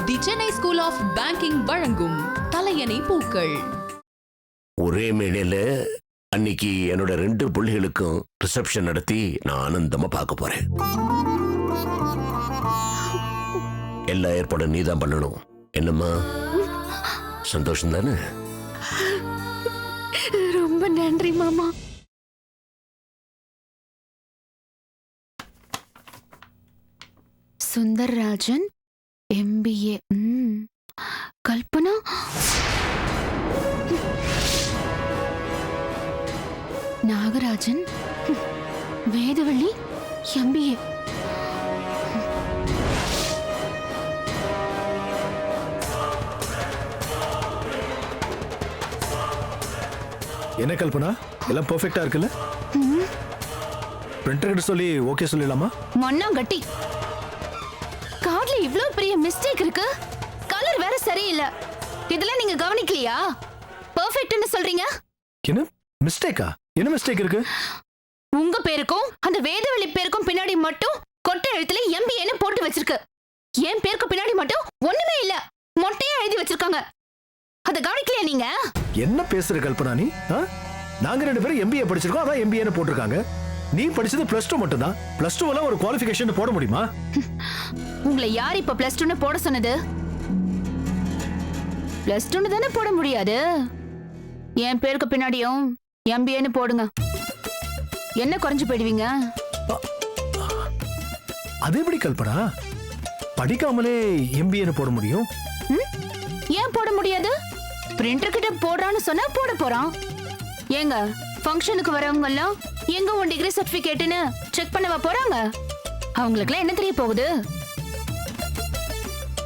The Chennai school of banking வழங்கும் தலையணை பூக்கள். ஒரே மேடையில அன்னைக்கு என்னோட 2 புள்ளிகளுக்கும் ரிசப்ஷன் நடத்தி நான் ஆனந்தமா பார்க்க போறேன். எல்லா ஏற்பாடும் நீதான் பண்ணணும். என்னம்மா, சந்தோஷம் தானே? ரொம்ப நன்றி மாமா. சுந்தர்ராஜன் MBA. கல்பனா நாகராஜன் வேதவள்ளி MBA. என்ன கல்பனா, எல்லாம் பெர்ஃபெக்ட்டா இருக்குல்ல? பிரிண்டர் கிட்ட சொல்லி ஓகே சொல்லிடலாமா? மண்ணாங்கட்டி, கார்ட்ல இவ்ளோ பெரிய மிஸ்டேக் இருக்கு. கலர் வேற சரியில்லை. இதெல்லாம் நீங்க கவனிக்கலையா? பெர்ஃபெக்ட்னு சொல்றீங்க. என்ன மிஸ்டேக்கா? என்ன மிஸ்டேக் இருக்கு? உங்க பேருக்கும் அந்த வேதவள்ளி பேருக்கும் பின்னாடி மட்டும் கொட்டை எழுத்துல MBAன்னு போட்டு வச்சிருக்கு. என் பேருக்கு பின்னாடி மட்டும் ஒண்ணுமே இல்ல, மொட்டையா எழுதி வச்சிருக்காங்க. அத கவனிக்கலையா நீங்க? என்ன பேசுற கல்பனா நீ? நாங்க 2 பேரும் MBA படிச்சிருக்கோம், அதான் MBAன்னு போட்டிருக்காங்க. நீ படிச்சது +2 மட்டும் தான். +2ல ஒரு குவாலிஃபிகேஷன் போட முடியுமா? உங்களை யார் இப்ப +2ன்னு போட சொன்னது? +2ன்னு தானே போட முடியாது. என் பேருக்கு பின்னாடியும் MBAன்னு போடுங்க. என்ன குறைஞ்சு போயிடுவீங்க? அது எப்படி கல்பனா, படிக்காமலே MBAன்னு போட முடியும்? ஏன் போட முடியாது? பிரிண்டர் கிட்ட போடுறான்னு சொன்னா போட போறான். ஏங்க, ஃபங்க்ஷனுக்கு வரவங்க எல்லாம் எங்க உன் டிகிரி சர்டிபிகேட்னு செக் பண்ணவா போறாங்க? அவங்களுக்குலாம் என்ன தெரிய போகுது?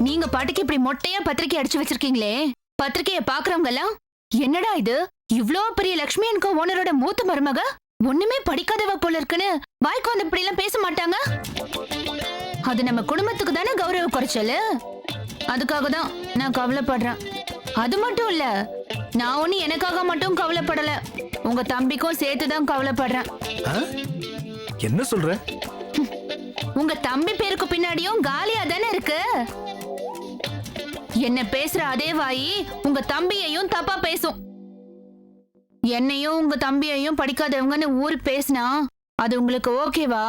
நீங்க பாட்டுக்கு இப்படி மொட்டையா பத்திரிக்கை அடிச்சு வச்சிருக்கீங்களே, பத்திரிக்கைய பாக்குறவங்க எல்லாம் என்னடா இது, இவ்ளோ பெரிய லட்சுமி அன்கோ ஓனரோட மூத்த மருமக ஒண்ணுமே படிக்காதவ போல இருக்குன்னு வாய்க்கு வந்து இப்படி எல்லாம் பேச மாட்டாங்க? அது நம்ம குடும்பத்துக்கு தானே கௌரவ குறைச்சல். அதுக்காக தான் நான் கவலைப்படுறேன். அது மட்டும் இல்ல, நான் ஒண்ணு எனக்காக மட்டும் கவலைப்படல, உங்க தம்பிக்கும் சேர்த்துதான் கவலைப்படுறேன். என்ன சொல்ற? உங்க தம்பி பேருக்கு பின்னாடியும் காலியா தானே இருக்கு. என்ன பேசுற அதே வாயி உங்க தம்பியையும் தப்பா பேசும். என்னையும் உங்க தம்பியையும் படிக்காதவங்கன்னு ஊரு பேசினா அது உங்களுக்கு ஓகேவா?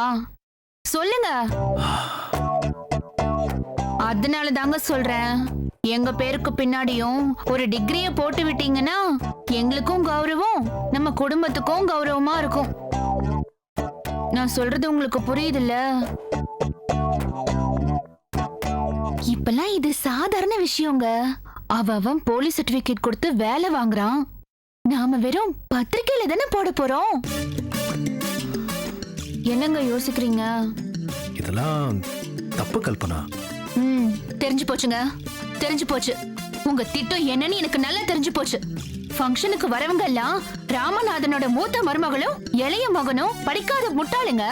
சொல்லுங்க. அதனால தாங்க சொல்றேன், எங்க பேருக்கு பின்னாடியும் ஒரு டிகிரிய போட்டு விட்டீங்கன்னா எங்களுக்கும் கௌரவம், நம்ம குடும்பத்துக்கும் கௌரவமா இருக்கும். நான் சொல்றது உங்களுக்கு புரியுதுல்ல? இப்பெல்லாம் இது சாதாரண விஷயங்க. அவன் போலீஸ் சர்டிபிகேட் கொடுத்து வேலை வாங்குறான். நாம வெறும் பத்திரிக்கையில தானே போட போறோம். என்னங்க யோசிக்கிறீங்க? இதெல்லாம் தப்பு கல்பனா. தெரிஞ்சு போச்சுங்க, தெரிஞ்சு போச்சு. உங்க திட்டம் என்னன்னு எனக்கு நல்லா தெரிஞ்சு போச்சு. ஃபங்க்ஷனுக்கு வரவங்க எல்லாம் ராமநாதனோட மூத்த மருமகளும் இளைய மகனும் படிக்காத முட்டாளுங்க.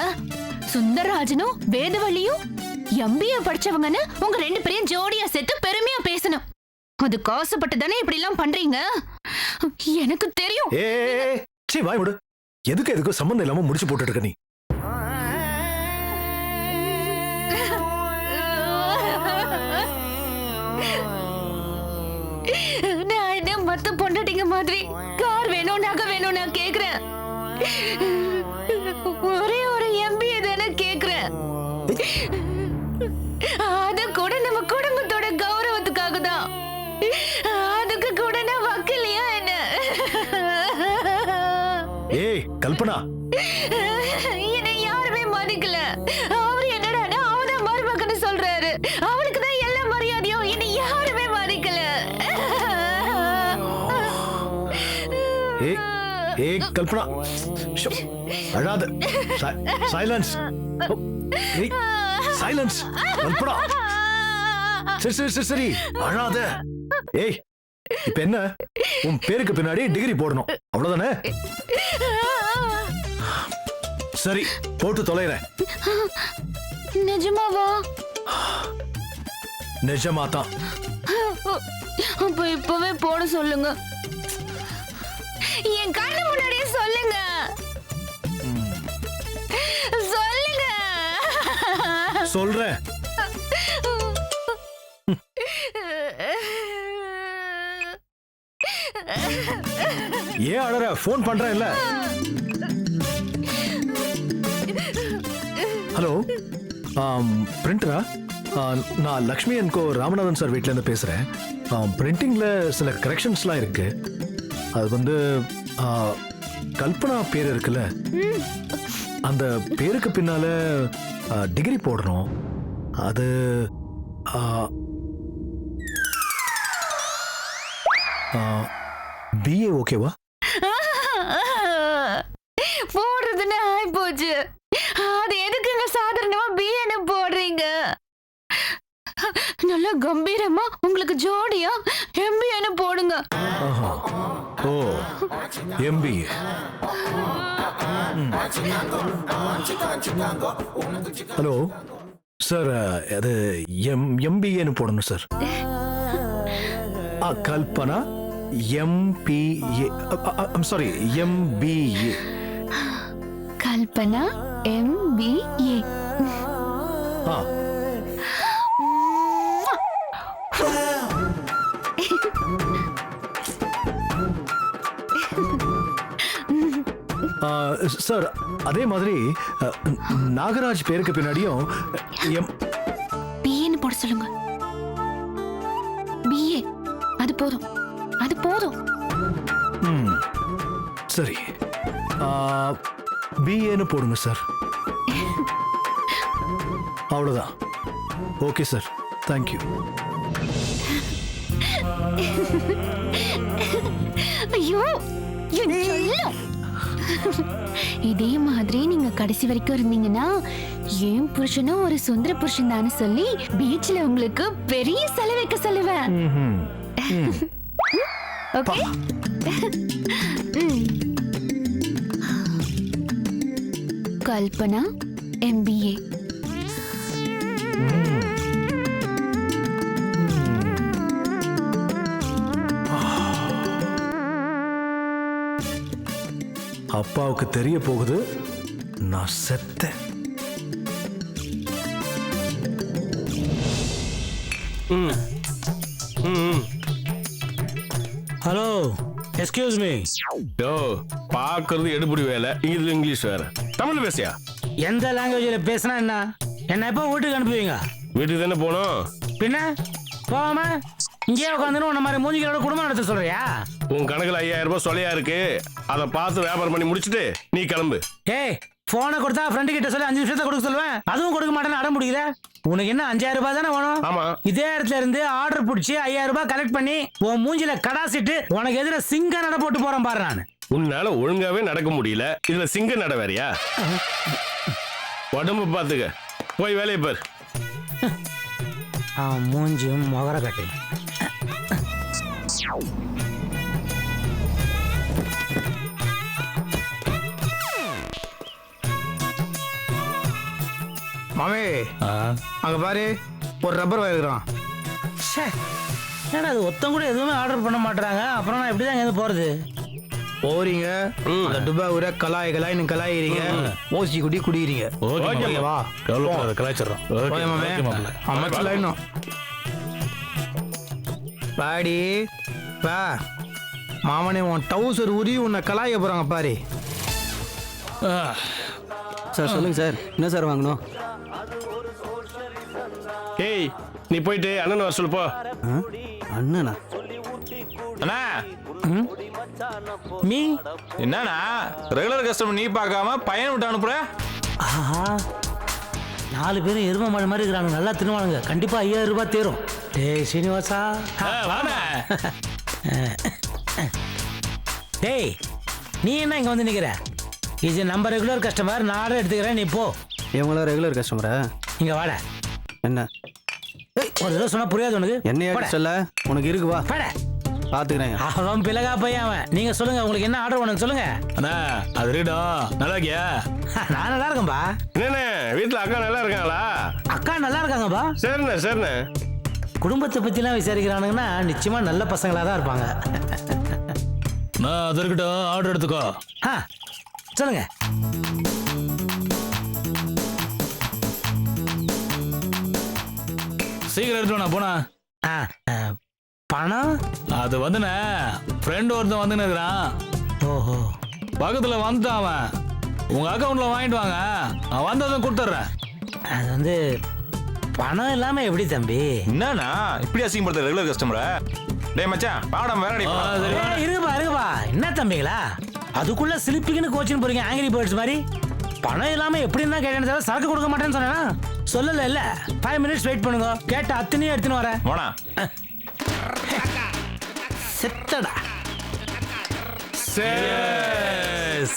சுந்தரராஜனும் வேதவள்ளியும் MBA படிச்சவங்கன்னு உங்க 2 பேரையும் ஜோடியா சேர்த்து பெருமையா பேசணும். அது காசுப்பட்டு தானே இப்படி எல்லாம் பண்றீங்க. எனக்கு தெரியும். வாய் விடு. எதுக்கு சம்பந்தம் இல்லாம முடிச்சு போட்டு இருக்க நீ? நான் என்ன மத்த பொண்டாட்டிங்க மாதிரி கார் வேணும் நகை வேணும் நான் கேக்குறேன். ஒரே ஒரு MBA தானே கேக்குறேன். அது கூட நம்ம குடும்பத்தோட கௌரவத்துக்காக தான். அதுக்கு கூட நான் வக்கலையா என்ன? கல்பனா, என்னை யாருமே மதிக்கல. அவர் என்னடா அவதான் மருமகன்னு சொல்றாரு. அவனுக்கு தான் எல்லா மரியாதையும். என்னை யாருமே மதிக்கல. கல்பனா, அழாத. Silence, silence Kalpana. சரி அழாத. இப்ப என்ன, உன் பேருக்கு பின்னாடி டிகிரி போடணும், அவ்வளவுதானே? சரி, போட்டு தொலைறேன். நிஜமாவா? நிஜமாதான். அப்ப இப்பவே போட சொல்லுங்க. என் கண்ணு முன்னாடியே சொல்லுங்க. சொல்லுங்க. சொல்றேன். ஏன் அழற? ஃபோன் பண்றேன் இல்ல. ஹலோ, பிரிண்டரா? நான் லக்ஷ்மி என்கோ ராமநாதன் சார் வீட்ல இருந்து பேசுறேன். பிரிண்டிங்ல சில கரெக்ஷன்ஸ்லாம் இருக்கு. அது வந்து கல்பனா பேர் இருக்குல்ல, அந்த பேருக்கு பின்னால டிகிரி போடணும். அது பிஏ ஓகேவா? போடுறதுன்னு ஆயி போச்சு. அது எதுக்குங்க சாதாரணமா பிஏன்னு போடுறீங்க? நல்லா கம்பீரமா உங்களுக்கு ஜோடியா எம்பிஏன்னு போடுங்க. ஓ, எம்பிஏ. ஹலோ சார், அது எம்பிஏன்னு போடணும் sir. Kalpana MBA, sorry MBA. Kalpana MBA. Sir, அதே மாதிரி நாகராஜ் பேருக்கு பின்னாடியும் பிஏன்னு போட சொல்லுங்க. பிஏ, அது போதும், அது போதும். சரி, பிஏன்னு போடுங்க சார். அவ்வளவுதான். Okay sir, thank you. ஐயோ, இதே மாதிரி நீங்க கடைசி வரைக்கும் இருந்தீங்கன்னா ஏன் புருஷனும் ஒரு சுந்தர புருஷன் தானே சொல்லி பீச்ல உங்களுக்கு பெரிய செலவு வைக்க சொல்லுவேன். ஓகே? கல்பனா எம்பிஏ. அப்பாவுக்கு தெரிய போகுது நான் செத்தேன். Hello, excuse me. யோ, பாக்குறது எடுபடி வேலை, இதுல இங்கிலீஷ் வேற. தமிழ் பேசியா? எந்த லாங்குவேஜ்ல பேசினா என்ன எப்போ வீட்டுக்கு அனுப்புவீங்க? வீட்டுக்கு தானே போனோம். பின்ன போகாம இங்கேயே உட்காந்துன்னு உன்ன மாதிரி மூஞ்சிகளோட குடும்பம் நடத்த சொல்றியா? உன் கணக்குல 5000 ரூபாய் சொலையா இருக்கு. அதை பார்த்து வியாபாரம் பண்ணி முடிச்சுட்டு நீ கிளம்பு. ஏய், போனை கொடுத்தா ஃப்ரெண்டு கிட்ட சொல்லி 5 நிமிஷத்தை கொடுக்க சொல்லுவேன். அதுவும் கொடுக்க மாட்டேன்னு அடம் முடியுத. உனக்கு என்ன 5000 ரூபாய் தானே வேணும்? ஆமா. இதே இடத்துல இருந்து ஆர்டர் பிடிச்சி 5000 ரூபாய் கலெக்ட் பண்ணி உன் மூஞ்சில கடாசிட்டு உனக்கு எதிர சிங்க நட போட்டு போறேன் பாரு. நான் உன்னால ஒழுங்காவே நடக்க முடியல, இதுல சிங்க நட வேறையா? உடம்பு பாத்துக்க, போய் வேலையை பாரு. மூஞ்சியும் முகர கட்டி. மாமே, அங்க பாரு, ஒரு ரப்பர் வாங்கிக்கிறான். ஏன்னா அது ஒத்தம் கூட எதுவுமே ஆர்டர் பண்ண மாட்டாங்க. அப்புறம் நான் எப்படிதான் இங்க போறது? போறீங்க, அந்த டுபா ஊர கலாய்னு கலாயிறீங்க, ஓசி குடி குடிக்கிறீங்க. ஓகேவா? கலாய்ச்சிடறோம். பாடி பா மாமனே, உன் டவுசர் உரி உன்னை கலாய போறாங்க பாரு. சார் சொல்லுங்க சார், என்ன சார் வாங்கணும்? ஏய், நீ போயிட்டு அண்ணன் வர சொல்லு போ. அண்ணனா? அண்ணா மீ என்னண்ணா ரெகுலர் கஸ்டமர் நீ பார்க்காம பையன் விட்டு அனுப்புற? ஆஹா, 4 பேரும் எரும மாடு மாதிரி இருக்கிறாங்க. நல்லா தின்னுவானுங்க. கண்டிப்பா 5000 ரூபாய் தேரும். டேய் சீனிவாசா, வாண்ணா. டேய் நீ என்ன இங்க வந்து நிக்கிற? இது நம்ம ரெகுலர் கஸ்டமர். நான் ஆர்டர் எடுத்துக்கிறேன், நீ போ. இவங்களா ரெகுலர் கஸ்டமரா? இங்க வாட. என்ன ஒரு தடவை சொன்னா புரியாது உனக்கு? என்ன சொல்ல உனக்கு இருக்கு, வா பட. பாத்துக்கிறேன். அவன் பிளகா பையன் அவன். நீங்க சொல்லுங்க, உங்களுக்கு என்ன ஆர்டர் வேணும் சொல்லுங்க. அண்ணா அது இருக்கட்டும், நல்லா இருக்கியா? நான் நல்லா இருக்கேன்பா. என்னண்ணே, வீட்டுல அக்கா நல்லா இருக்காங்களா? அக்கா நல்லா இருக்காங்கப்பா. சரிண்ணே சரிண்ணே. குடும்பத்தை பத்திலாம் விசாரிக்கிறானுங்கன்னா நிச்சயமா நல்ல பசங்களா தான் இருப்பாங்க. நான் அது இருக்கட்டும், ஆர்டர் எடுத்துக்கோ. சொல்லுங்க. சீக்கிரம் எடுத்துட்டு நான் போனா. பணம் அது வந்துண்ணே ஃப்ரெண்ட் ஒருத்தன் வந்துன்னு இருக்கிறான். ஓஹோ பக்கத்துல வந்துட்டான் அவன். உங்க அக்கௌண்ட்ல வாங்கிட்டு வாங்க, நான் வந்ததும் கொடுத்துட்றேன். அது வந்து பணம் இல்லாம எப்படி தம்பி? என்னண்ணா இப்படி அசிங்கப்படுத்த ரெகுலர் கஸ்டமரை? டேய் மச்சான் பாடம் வேற அடி சரி இருப்பா என்ன தம்பிங்களா அதுக்குள்ள சிலிப்பிக்குன்னு கோச்சின்னு போறீங்க ஆங்கிரி பேர்ட்ஸ் மாதிரி. பணம் இல்லாம எப்படின்னா கேட்டேன்னு தவிர சரக்கு கொடுக்க மாட்டேன்னு சொன்னா சொல்லல இல்ல. 5 minutes வெயிட் பண்ணுங்க, கேட்ட அத்தனையும் எடுத்துன்னு வரேன். போனா செத்தடா. Yes.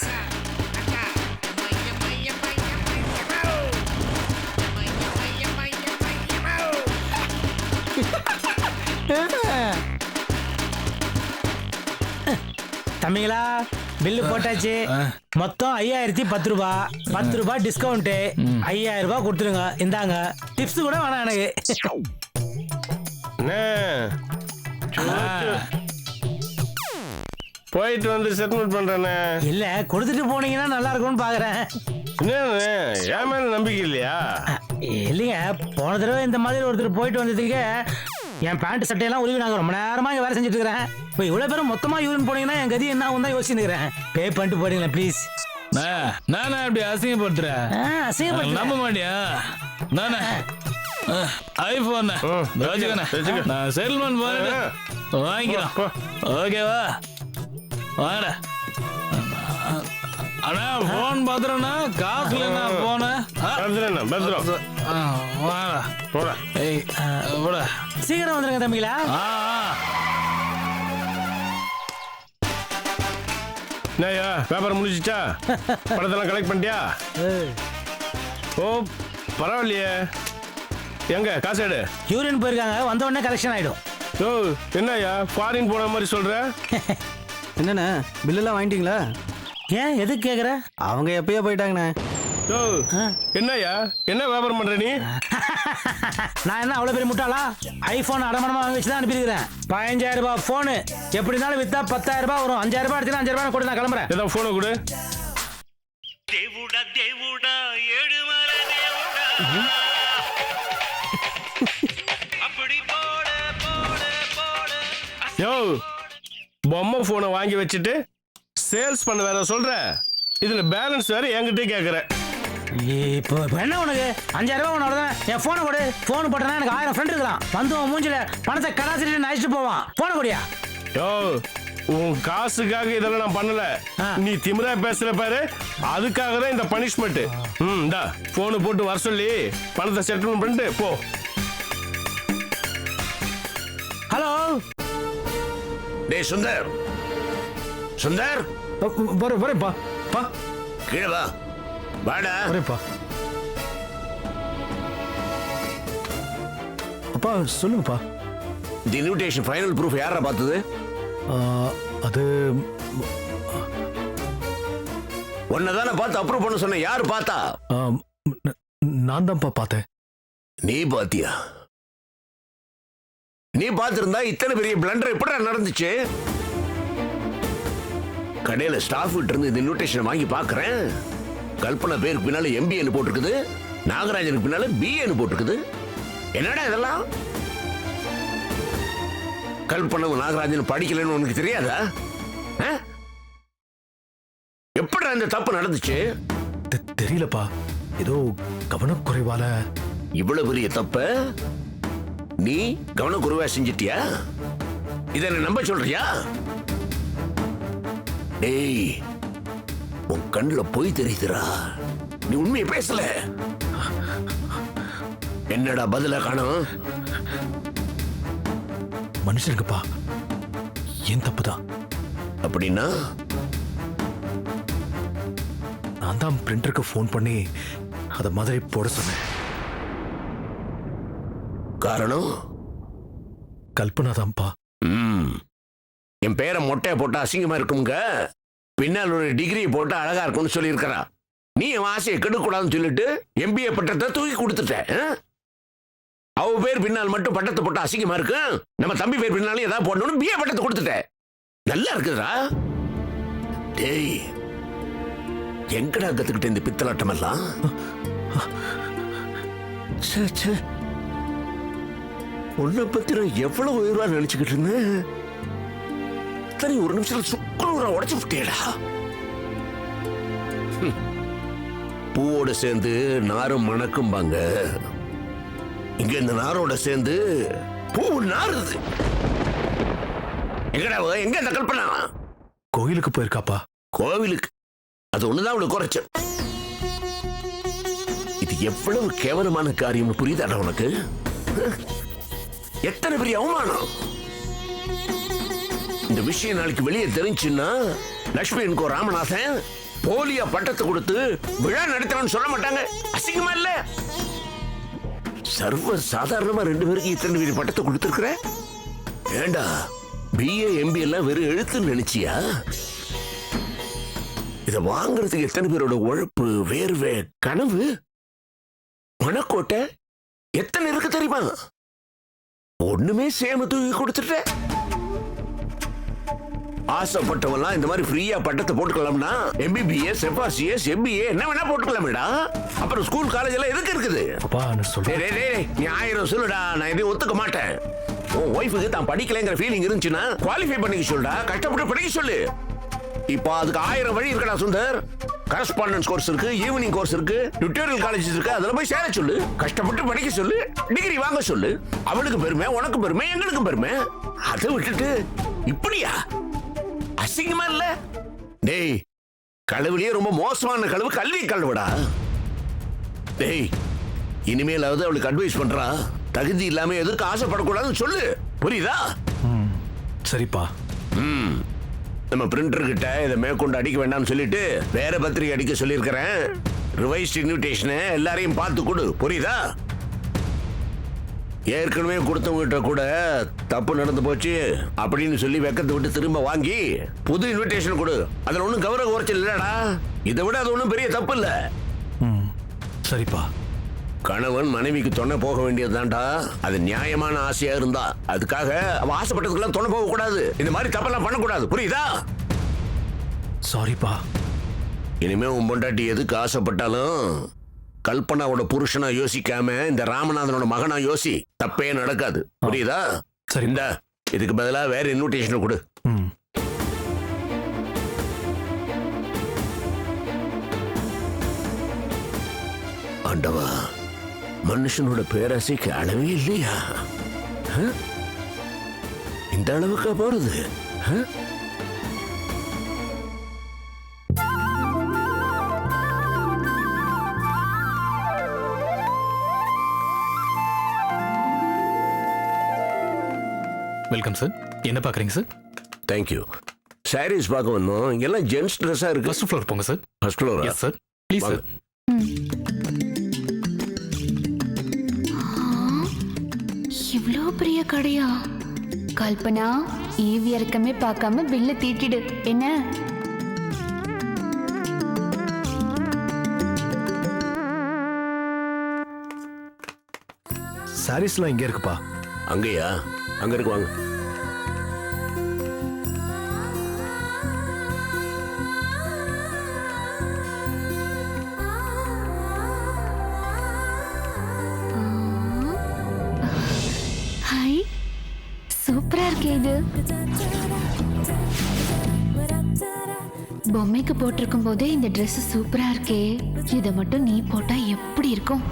தம்பிங்களா பில்லு போட்டாச்சு. மொத்தம் 5010 ரூபாய். 10 ரூபாய் டிஸ்கவுண்ட். 5000 ரூபாய் கொடுத்துருங்க. இந்தாங்க டிப்ஸ் கூட வேணாம் எனக்கு. போயிட்டு வந்து செட்டில்மெண்ட் பண்றேனே. இல்ல கொடுத்துட்டு போனீங்கன்னா நல்லா இருக்கும்னு பாக்குறேன். என் மேல நம்பிக்கை இல்லையா? இல்லைங்க போன தடவை இந்த மாதிரி ஒருத்தர் போயிட்டு வந்ததுக்கு என் பேண்ட் சட்டையெல்லாம் உருவி நாங்க ரொம்ப நேரமா இங்க வேலை செஞ்சுட்டு இருக்கிறேன். இப்போ இவ்வளவு பேரும் மொத்தமா யூரின் போனீங்கன்னா என் கதி என்ன ஆகும் தான் யோசிச்சுக்கிறேன். பே பண்ணிட்டு போறீங்களா ப்ளீஸ்? நானே அப்படி அசிங்கப்படுத்துறேன், அசிங்கப்படுத்த நம்ப மாட்டியா? நானே ஐபோன் நான் செல்மன் வாங்கிக்கலாம். ஓகேவா? வாடா அண்ணா. போன் பாத்துறேன்னா காசுல நான் போனேன். வாடா போடா. ஏய் போடா சீக்கிரம் வந்துருங்க தம்பிங்களா. என்னய்யா வியாபாரம் முடிஞ்சிச்சா? பணத்தெல்லாம் கலெக்ட் பண்ணிட்டியா? ஓ பரவாயில்லையே. எங்க காசு எடு. யூரின் போயிருக்காங்க, வந்த உடனே கலெக்ஷன் ஆயிடும். ஓ என்னய்யா ஃபாரின் போன மாதிரி சொல்ற? என்னண்ணே பில்லெல்லாம் வாங்கிட்டீங்களா? ஏன் எதுக்கு கேக்குற? அவங்க எப்பயோ போயிட்டாங்கண்ணே. ஓ என்னய்யா என்ன வியாபாரம் பண்ற நீ? நான் என்ன அவ்வளவு பெரிய முட்டாளா? ஐபோன் அடமானமா வாங்கி வச்சு தான் அனுப்பியிருக்கிறேன். 15000 ரூபாய் போனு எப்படினாலும் வித்தா 10000 ரூபாய் வரும். 5000 ரூபாய் எடுத்து 5000 ரூபாய் கூட நான் கிளம்புறேன். ஏதோ போனை கொடு. யோ பொம்மை போனை வாங்கி வச்சுட்டு சேல்ஸ் பண்ண வேற சொல்ற. இதுல பேலன்ஸ் வேற என்கிட்ட கேக்குற. இப்போ என்ன உனக்கு 5000 ரூபாய் உனோட என் போனை கொடு. போன் போட்டனா எனக்கு 1000 ஃப்ரெண்ட் இருக்கலாம். வந்து உன் மூஞ்சில பணத்தை கடாசிட்டு நடிச்சுட்டு போவான். போனை கொடியா? யோ உன் காசுக்காக இதெல்லாம் நான் பண்ணல. நீ திமிரா பேசுற பாரு, அதுக்காக தான் இந்த பனிஷ்மெண்ட். இந்தா போனு போட்டு வர சொல்லி பணத்தை செட்டில்மெண்ட் பண்ணிட்டு போ. ஹலோ டேய் சுந்தர், சுந்தர் வரேன்ப்பா. பா கீழே வா. வாடா. வரேன்ப்பா. அப்பா சொல்லுங்கப்பா. தி இன்விடேஷன் ஃபைனல் ப்ரூஃப் யாரா பார்த்தது? அது உன்னதானே பார்த்து அப்ரூவ் பண்ண சொன்ன. யாரு பார்த்தா? நான் தான்ப்பா பார்த்தேன். நீ பாத்தியா? நீ பார்த்திருந்தா இத்தனை பெரிய பிளண்டர் எப்படி நடந்துச்சு? கடையில ஸ்டாஃப் கிட்ட இருந்து இந்த இன்விடேஷன் வாங்கி பாக்குறேன். கல்பனா பேருக்கு பின்னால MBA போட்டிருக்குது, நாகராஜனுக்கு பின்னால BA போட்டிருக்குது. என்னடா இதெல்லாம்? கல்பனாவும் நாகராஜன் படிக்கலன்னு உனக்கு தெரியாதா? எப்படி இந்த தப்பு நடந்துச்சு? தெரியலப்பா, ஏதோ கவனக்குறைவால. இவ்வளவு பெரிய தப்ப நீ கவனக்குறைவா செஞ்சிட்டியா? இதை நம்ப சொல்றியா? டேய் உன் கண்ணுல போய் தெரியுதுடா. நீ உண்மையை பேசல. என்னடா பதில காணோம்? மனுஷனுக்குப்பா ஏன் தப்புதான். அப்படின்னா நான் தான் பிரிண்டருக்கு ஃபோன் பண்ணி அத மாதிரி போட சொன்னேன். காரணம் கல்பனா தான்ப்பா. என் பேரை மொட்டையை போட்டா அசிங்கமா இருக்குங்க, பின்னால் ஒரு டிகிரி போட்டு அழகா இருக்கும்னு சொல்லி இருக்கிறா. நீ என் ஆசையை கெடுக்கூடாதுன்னு சொல்லிட்டு MBA பட்டத்தை தூக்கி கொடுத்துட்ட. அவ பேர் பின்னால் மட்டும் பட்டத்தை போட்டா அசிங்கமா இருக்கு. நம்ம தம்பி பேர் பின்னாலும் ஏதாவது போடணும்னு BA பட்டத்தை கொடுத்துட்ட. நல்லா இருக்குதா? டேய் எங்கடா கத்துக்கிட்ட இந்த பித்தலாட்டம் எல்லாம்? உன்னை பத்தி நான் எவ்வளவு உயர்வா நினைச்சுக்கிட்டு இருந்தேன். சரி, ஒரு நிமிஷம் சுக்குநூறா உடைச்சு விட்டேடா. பூவோட சேர்ந்து நாரும் மணக்கும்பாங்க. இங்க இந்த நாரோட சேர்ந்து பூ நாறுது. எங்கடா எங்க இந்த கல்பனா? கோயிலுக்கு போயிருக்காப்பா. கோவிலுக்கு? அது ஒண்ணுதான் அவளுக்கு குறைச்சு. இது எவ்வளவு கேவலமான காரியம் புரியுதாடா உனக்கு? எத்தனை பெரிய அவமானம்! இந்த விஷயம் நாளைக்கு வெளியே தெரிஞ்சுன்னா லட்சுமி ராமநாதன் போலியா பட்டத்தை கொடுத்து விழா நடத்தணும்னு சொல்ல மாட்டாங்க. அசிங்கமா இல்ல? சர்வ சாதாரணமா 2 பேருக்கு இத்தனை பேர் பட்டத்தை கொடுத்திருக்கிற. ஏண்டா BA MBA எல்லாம் வெறும் எழுத்துன்னு நினைச்சியா? இத வாங்குறதுக்கு எத்தனை பேரோட உழைப்பு, வேர்வை, கனவு, மனக்கோட்டை எத்தனை இருக்கு தெரியுமா? ஒண்ணுமே சேம தூக்கி கொடுத்துட்ட. ஆசைப்பட்டவெல்லாம் இந்த மாதிரி ஃப்ரீயா பட்டத்தை போட்டுக்கலாம்னா MBBS, FRCS, MBA என்ன வேணா போட்டுக்கலாமேடா. அப்புறம் ஸ்கூல் காலேஜ் எல்லாம் எதுக்கு இருக்குது? நீ 1000 சொல்லுடா, நான் எதையும் ஒத்துக்க மாட்டேன். உன் ஒய்ஃபுக்கு தான் படிக்கலைங்கிற ஃபீலிங் இருந்துச்சுன்னா குவாலிஃபை பண்ணிக்க சொல்லுடா, கஷ்டப்பட்டு படிக்க சொல்லு. இப்போ அதுக்கு 1000 வழி இருக்கடா சுந்தர். கரஸ்பாண்டன்ஸ் கோர்ஸ் இருக்கு, ஈவினிங் கோர்ஸ் இருக்கு, டியூட்டோரியல் காலேஜ் இருக்கு. அதில் போய் சேர சொல்லு, கஷ்டப்பட்டு படிக்க சொல்லு, டிகிரி வாங்க சொல்லு. அவளுக்கு பெருமை, உனக்கு பெருமை, எங்களுக்கும் பெருமை. அதை விட்டுட்டு இப்படியா? அசிங்கமா இல்ல? டேய், கழுவுலயே ரொம்ப மோசமான கழுவு கல்வி கழுவுடா. டேய், இனிமேலாவது அவளுக்கு அட்வைஸ் பண்றா, தகுதி இல்லாம எதுக்கு ஆசைப்படக்கூடாதுன்னு சொல்லு, புரியுதா? சரிப்பா. நம்ம பிரிண்டர் கிட்ட இதை மேற்கொண்டு அடிக்க வேண்டாம்னு சொல்லிட்டு வேற பத்திரிகை அடிக்க சொல்லியிருக்கிறேன். ரிவைஸ்ட் இன்விடேஷனை எல்லாரையும் பார்த்து கொடு, புரியுதா? ஏற்கனவே கொடுத்தவங்கிட்ட கூட தப்பு நடந்து போச்சு அப்படின்னு சொல்லி வெக்கத்தை விட்டு திரும்ப வாங்கி புது இன்விடேஷன் கொடு. அதுல ஒன்றும் கௌரவ குறைச்சல் இல்லடா. இதை விட அது ஒன்றும் பெரிய தப்பு இல்ல. சரிப்பா. கணவன் மனைவிக்கு துணை போக வேண்டியதுதான்டா. அது நியாயமான ஆசையா இருந்தா. அதுக்காக அவ ஆசைப்பட்டதுக்கெல்லாம் துணை போக கூடாது. இந்த மாதிரி தப்பெல்லாம் பண்ணக்கூடாது, புரியுதா? சாரிப்பா. இனிமே உன் பொண்டாட்டி எதுக்கு ஆசைப்பட்டாலும் கல்பனாவோட புருஷனா யோசிக்காம இந்த ராமநாதனோட மகனா யோசி. தப்பே நடக்காது, புரியுதா? சரி. இந்த இதுக்கு பதிலா வேற இன்விடேஷன் கொடு. ஆண்டவா, மனுஷனோட பேராசைக்கு அளவே இல்லையா? இந்த அளவுக்கா போறது? Welcome sir. என்ன பார்க்குறீங்க சார்? தேங்க்யூ. சாரீஸ் பார்க்க வந்தோம். எல்லாம் ஜென்ஸ் ட்ரெஸ்ஸாக இருக்கு. ஃபர்ஸ்ட் ஃப்ளோர் போங்க sir. First floor? Yes sir. Please sir. இவ்ளோ பெரிய கடையா? கல்பனா, ஈவி இறக்கமே பார்க்காம பில்ல தீட்டிடு என்ன? சாரீஸ்லாம் இங்க இருக்குப்பா. அங்கேயா? அங்க இருக்கு, வாங்க. ஹாய், சூப்பரா இருக்கே இது. பொம்மைக்கு போட்டிருக்கும் போதே இந்த Dress சூப்பரா இருக்கே. இதை மட்டும் நீ போட்டா எப்படி இருக்கும்?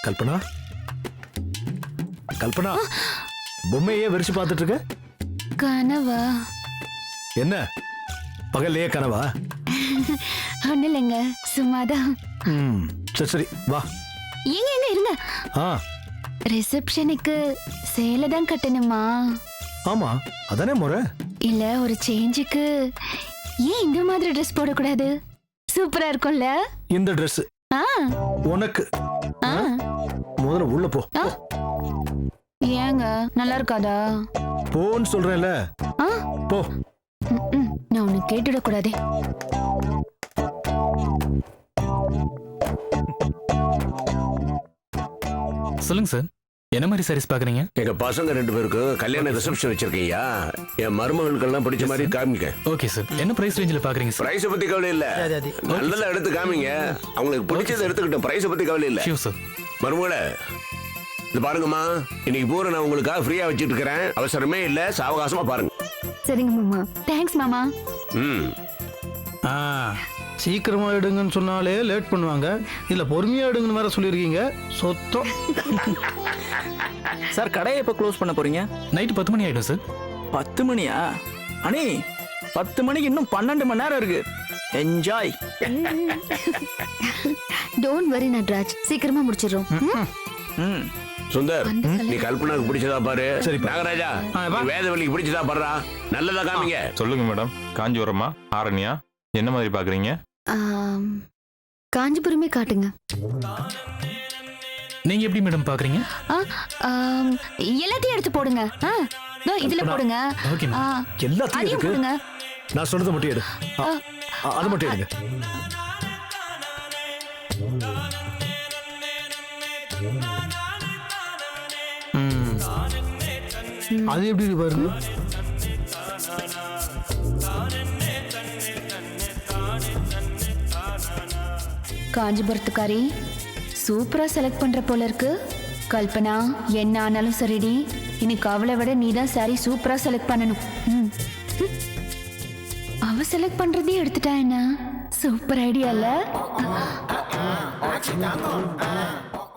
கல்பனா, கல்பனா, பொம்மையே வெறிச்சு பார்த்துட்டு இருக்க? கனவா? என்ன பகல்லையே கனவா? ஒண்ணு இல்லைங்க, சும்மாதான். சரி சரி, வா. எங்க எங்க இருங்க. ரிசப்ஷனுக்கு சேலை தான் கட்டணுமா? ஆமா, அதானே முறை. இல்ல ஒரு சேஞ்சுக்கு ஏன் இந்த மாதிரி ட்ரெஸ் போடக்கூடாது? சூப்பரா இருக்கும்ல இந்த Dress. உனக்கு முதல்ல உள்ள போ. ஏங்க நல்லா இருக்காதா? போன்னு சொல்றேன்ல, போ. நான் உன்னை கேட்டுட கூடாதே. சொல்லுங்க சார் என்ன மாதிரி சாரீஸ் பாக்குறீங்க? எங்க பசங்க 2 பேருக்கும் கல்யாண ரிசப்ஷன் வச்சிருக்கீங்க. என் மருமகளுக்கெல்லாம் பிடிச்ச மாதிரி காமிங்க. Okay sir. என்ன பிரைஸ் ரேஞ்சில் பாக்குறீங்க சார்? பிரைஸ் பத்தி கவலை இல்ல, நல்லதா எடுத்து காமிங்க. அவங்களுக்கு பிடிச்சதை எடுத்துக்கிட்டோம், பிரைஸ் பத்தி கவலை இல்ல. Sure sir. மருமகளே இது பாருங்கம்மா, இன்னைக்கு பூரா நான் உங்களுக்காக ஃப்ரீயா வச்சிட்டு இருக்கிறேன். அவசரமே இல்ல, சாவகாசமா பாருங்க. சரிங்க மாமா. தேங்க்ஸ் மாமா. ம் ஆ சீக்கிரமா எடுங்கன்னு சொன்னாலே லேட் பண்ணுவாங்க. இல்ல பொறுமையா எடுங்கன்னு வேற சொல்லியிருக்கீங்க. சொத்தம். சார் கடையை எப்போ க்ளோஸ் பண்ண போறீங்க? நைட்டு 10 மணி ஆயிடும் சார். 10 மணியா? அண்ணி 10 மணிக்கு இன்னும் 12 மணி நேரம் இருக்கு. என்ஜாய். டோன்ட் வரி நட்ராஜ், சீக்கிரமா முடிச்சிடுறோம். ம் சுந்தர், நீ கல்பனாக்கு பிடிச்சதா பாரு. சரி நாகராஜா, நீ வேதவழிக்கு பிடிச்சதா பாடுறா. நல்லதா காமிங்க. சொல்லுங்க மேடம். காஞ்சிபுரமா ஆரண்யா என்ன மாதிரி பாக்குறீங்க? காஞ்சிபுரமே காட்டுங்க. நீங்க எப்படி மேடம் பாக்குறீங்க? எல்லாத்தையும் எடுத்து போடுங்க. இதுல போடுங்க. Okay ma'am. எல்லாத்தையும் அதையும் இருக்கு. போடுங்க. நான் சொல்றதை மட்டும் எடு. அது மட்டும் எடுங்க. அது எப்படி இருக்கு பாருங்க. காஞ்சிபுரத்துக்காரி சூப்பரா செலக்ட் பண்ற போல இருக்கு. கல்பனா, என்ன ஆனாலும் சரிடி, இன்னைக்கு அவளை விட நீ தான் சாரி சூப்பரா செலக்ட் பண்ணணும். அவ செலக்ட் பண்றதே எடுத்துட்டா என்ன? சூப்பர் ஐடியா இல்ல?